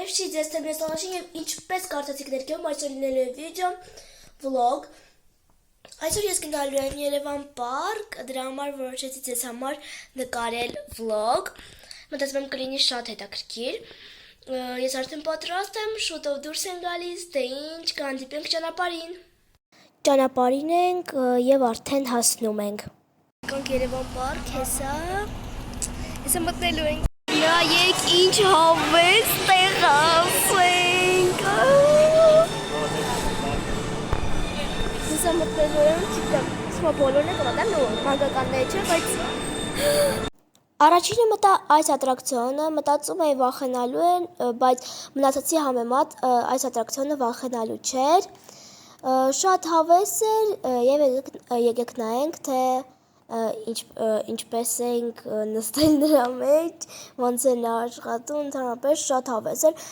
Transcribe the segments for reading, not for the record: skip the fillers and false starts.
Բարև ձեզ թեմեսալաշին եւ ինչպես կարծացիք ներկայում այսօր լինելու է վիդեո վլոգ։ Այսօր ես գնալու եմ Երևան պարկ, դրա համար որոշեցի ձեզ համար նկարել վլոգ։ Մտածում եմ կլինի շատ հետաքրքիր։ Ես արդեն պատրաստ եմ, շուտով դուրս եմ գալիս, դե ինչ կհանդիպենք ճանապարհին։ Ճանապարհին ենք եւ արդեն հասնում ենք։ Կանք Երևան պարկ, հեսա մտնելու ենք։ Նայեք ինչ հավես տեղացենք։ Հեսա մտնելու եմ, չգիտեմ, սմա բոլորն է կմատան նո, մանկականները չէ, բայց առաջինը մտա այս ատրակցիոնը, մտածում էի վախենալու են, բայց մնացածի համեմատ այս ատրակցիոնը վախենալու չէր։ Շատ հավես էր եւ եկեք նայենք, թե ինչպես ենք նստել նրա մեջ, ոնց է նա աշխատում, ընդհանրապես շատ հավես էր,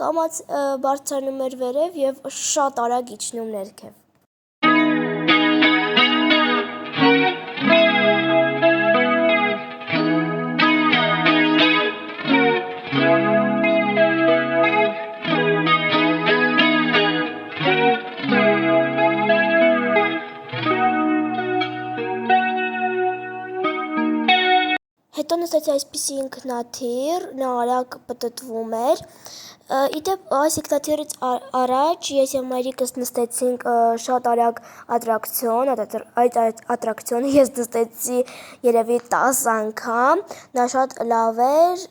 կամաց բարձրանում էր վերև եւ շատ արագ իջնում ներքև։ Հետո նստեցի այսպիսի ինքնաթիռ, նա արագ պտտվում էր։ Իդեպ այս ինքնաթիռից առաջ ես եւ մայրիկս նստեցինք շատ արագ ատրակցիոն, այդ ատրակցիոնը ես նստեցի երևի 10 անգամ, նա շատ լավ էր,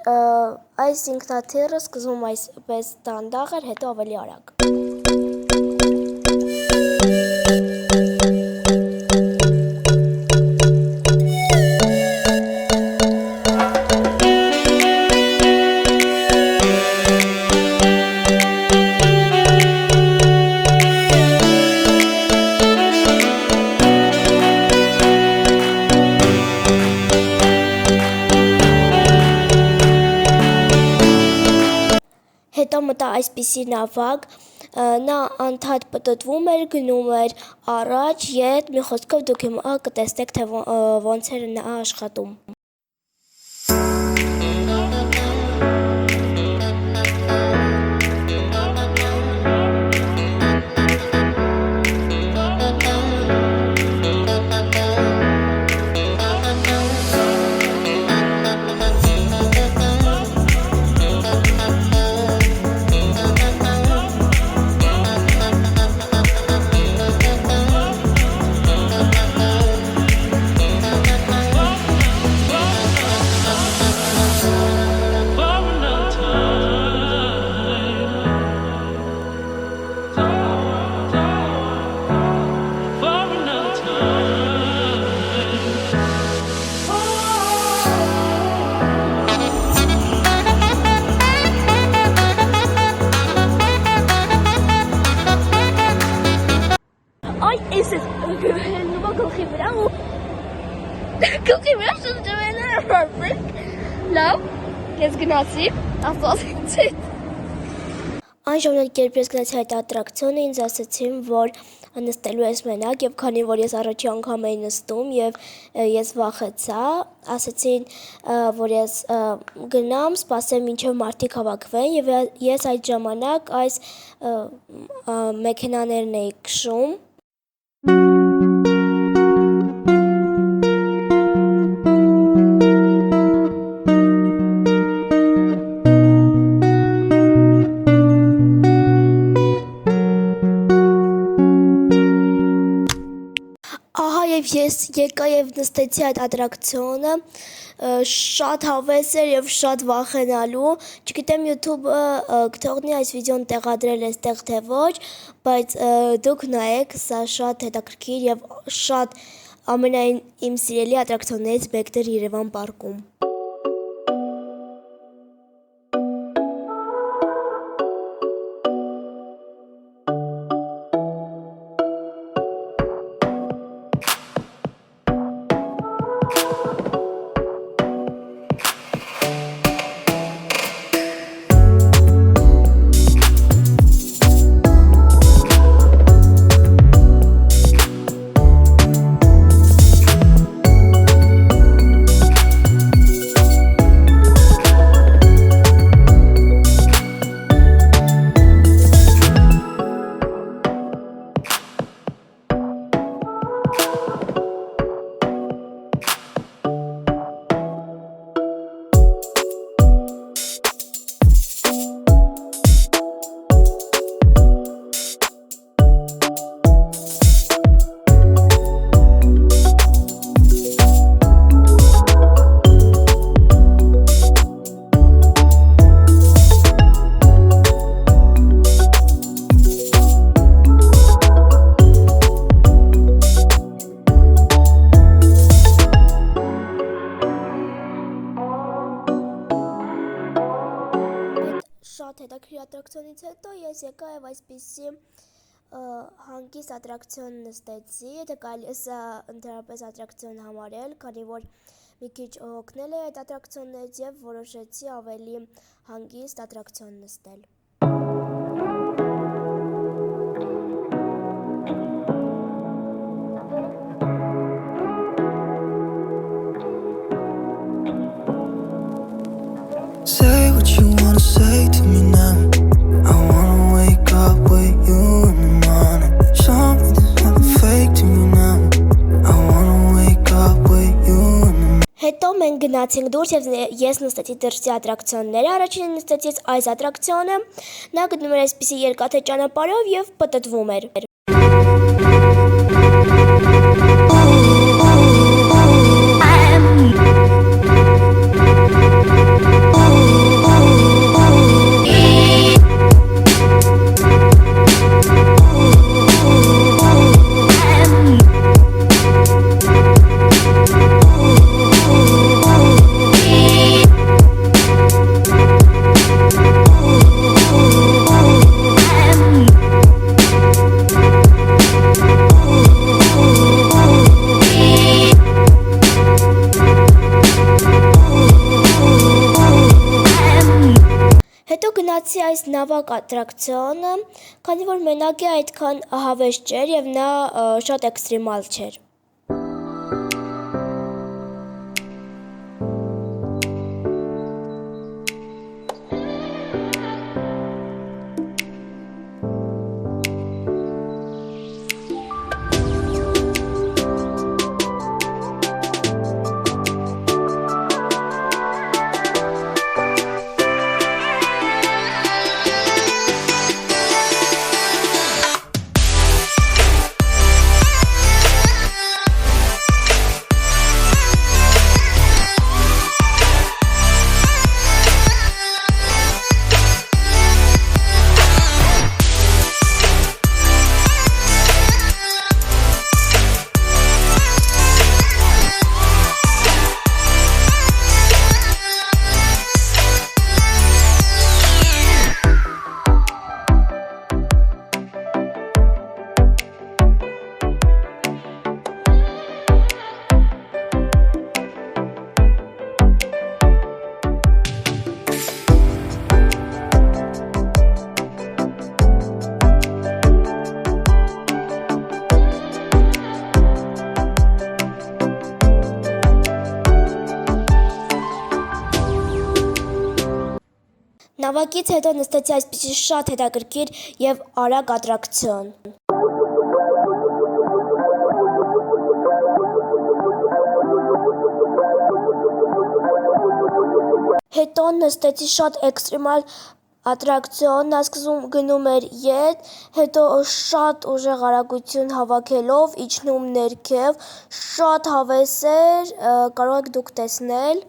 այս ինքնաթիռը սկզբում այսպես դանդաղ էր, հետո ավելի արագ։ Հետո մտա այսպիսի նավակ, նա անդադ պտտվում էր, գնում էր առաջ, ետ, մի խոսքով դուք հիմա կտեսնեք, թե ոնց էր նա աշխատում։ Ay, ese es el nuevo gılgı bravo. Gılgı bravo şunu perfect. Լավ, ես գնացի, ասացի։ Այն ժամանակ երբ ես գնացի այդ ատրակցիոնը, ինձ ասացին, որ նստելու ես մենակ, եւ քանի որ ես առաջի անգամ էի նստում եւ ես վախեցա, ասացին, որ ես գնամ, սպասեմ մինչեւ մարդիկ հավաքվեն եւ ես այդ ժամանակ այս մեքենաներն էի քշում։ Ահա եւ ես եկա եւ նստեցի այդ ատրակցիոնը, շատ հավես էր եւ շատ վախենալու, չգիտեմ YouTube-ը կթողնի այս վիդեոն տեղադրել այստեղ թե ոչ, բայց դուք նայեք, սա շատ հետաքրքիր եւ շատ ամենայն իմ սիրելի ատրակցիոններից մեկն էր Երևան պարկում։ շատ հետաքրքիր ատրակցիոնից հետո ես եկա եւ այսպիսի հանգիստ ատրակցիոն նստեցի, եթե կարելի սա ընդհանրապես ատրակցիոն համարել, քանի որ մի քիչ հոգնել է այդ ատրակցիոններից եւ որոշեցի ավելի հանգիստ ատրակցիոն նստել։ Say what you wanna say to me now. I wanna wake up with you in the morning. Show me there's nothing fake to me now. I wanna wake up with you in the morning. Հետո մենք գնացինք դուրս եւ ես նստեցի դրսի ատրակցիոնները, առաջինը նստեցի այս ատրակցիոնը, նա գնում էր այսպիսի երկաթե ճանապարհով եւ պտտվում էր։ Գնացի այս նավակ ատրակցիոնը, քանի որ մենակի այդքան հավես չէր եւ նա շատ էքստրեմալ չէր։ Նավակից հետո նստեցի այսպիսի շատ հետաքրքիր եւ արագ ատրակցիոն։ Հետո նստեցի շատ էքստրեմալ ատրակցիոն, նա սկզբում գնում էր ետ, հետո շատ ուժեղ արագություն հավաքելով իջնում ներքև, շատ հավես էր, կարող եք դուք տեսնել։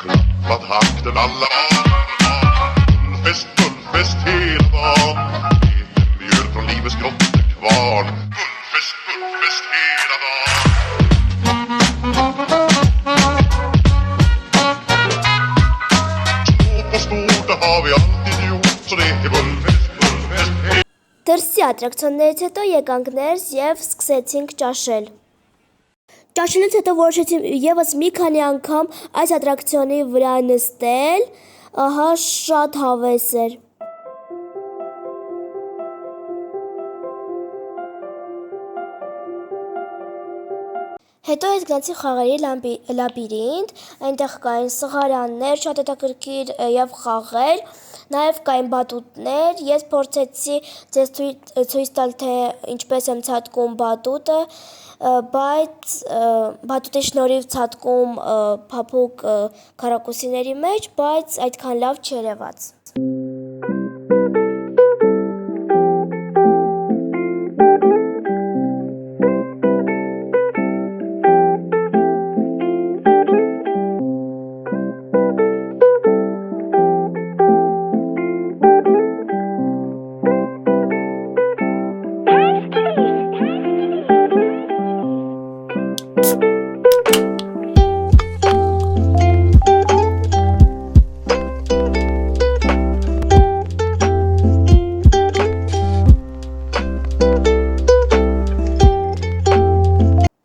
Klappat hakten alla Gullfest hela dagen Liten mjöl från livets grottekvarn Gullfest hela dagen Små på stort, det har vi alltid gjort Så det är Gullfest Դրսի ատրակցիոններից հետո եկանք ներս եւ սկսեցինք ճաշել։ Ճաշելուց հետո որոշեցի եւս մի քանի անգամ այս ատրակցիոնի վրա նստել, ահա շատ հավես էր։ Հետո ես գնացի խաղերի լաբիրինթ, այնտեղ կային սղարաններ, շատ հետաքրքիր եւ խաղեր, նաեւ կային բատուտներ, ես փորձեցի ձեզ ցույց տալ թե ինչպես եմ ցատկում բատուտը, բայց բատուտի շնորհիվ ցատկում փափուկ քառակուսիների մեջ, բայց այդքան լավ չերևաց։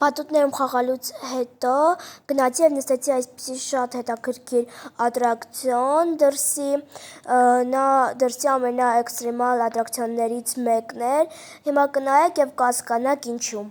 Բատուտներում խաղալուց հետո գնացի եւ նստեցի այսպիսի շատ հետաքրքիր ատրակցիոն դրսի, նա դրսի ամենաէքստրեմալ ատրակցիոններից մեկն էր, հիմա կնայեք եւ կհասկանաք ինչու։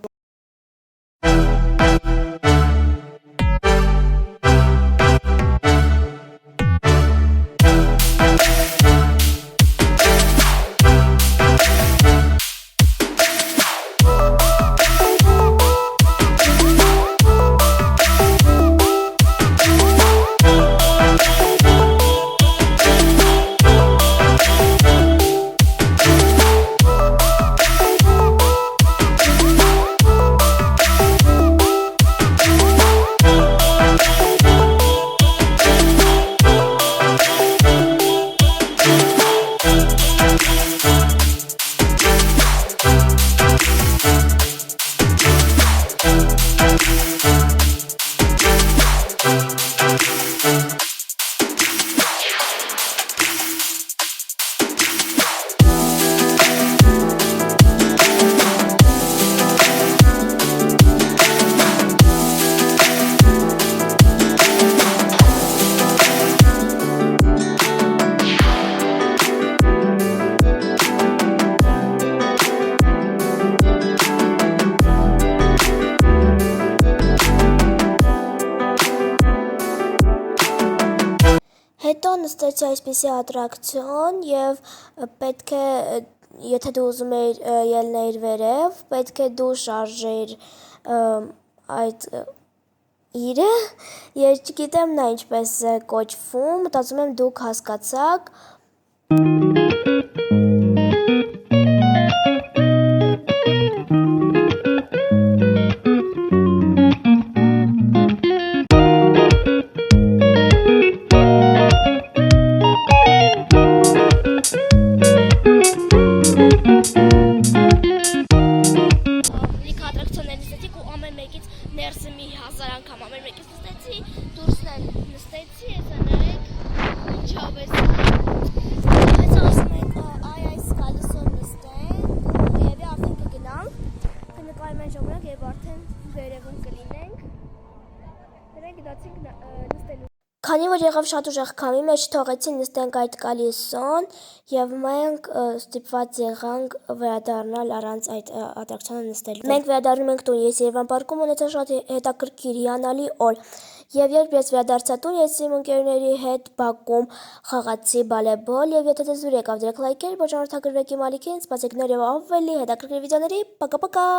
Հետո նստեցի այսպիսի ատրակցիոն եւ պետք է, եթե դու ուզում էիր ելնեիր վերև, պետք է դու շարժեիր այդ իրը, ես չգիտեմ նա ինչպես է կոչվում, մտածում եմ դուք հասկացաք։ Ներսը մի 1000 անգամ ամեն մեկից նստեցի, դուրսն էլ նստեցի, եթե նայեք ինչով է այս ասում ենք այս կալիսով նստենք և արդեն կգնանք, կնկարում են ժամանակ և արդեն վերևում կլինենք, դրանք գնացինք նստելու։ Քանի որ եղավ շատ ուժեղ քամի, մեզ չթողեցին նստենք այդ կալիսոն և մենք ստիպված եղանք վերադառնալ առանց այդ ատրակցիոնը նստելու։ Մենք վերադառնում ենք տուն, ես Երևան պարկում ունեցա շատ հետաքրքիր հիանալի օր։ Եվ երբ ես վերադարձա տուն, ես իմ ընկերների հետ բակում խաղացի բալեբոլ և եթե ձեզ դուր եկավ դրեք լայքեր, որ ճանաչագրվեք իմ ալիքին, սպասեք նոր և ավելի հետաքրքիր վիդեոների, պակա-պակա։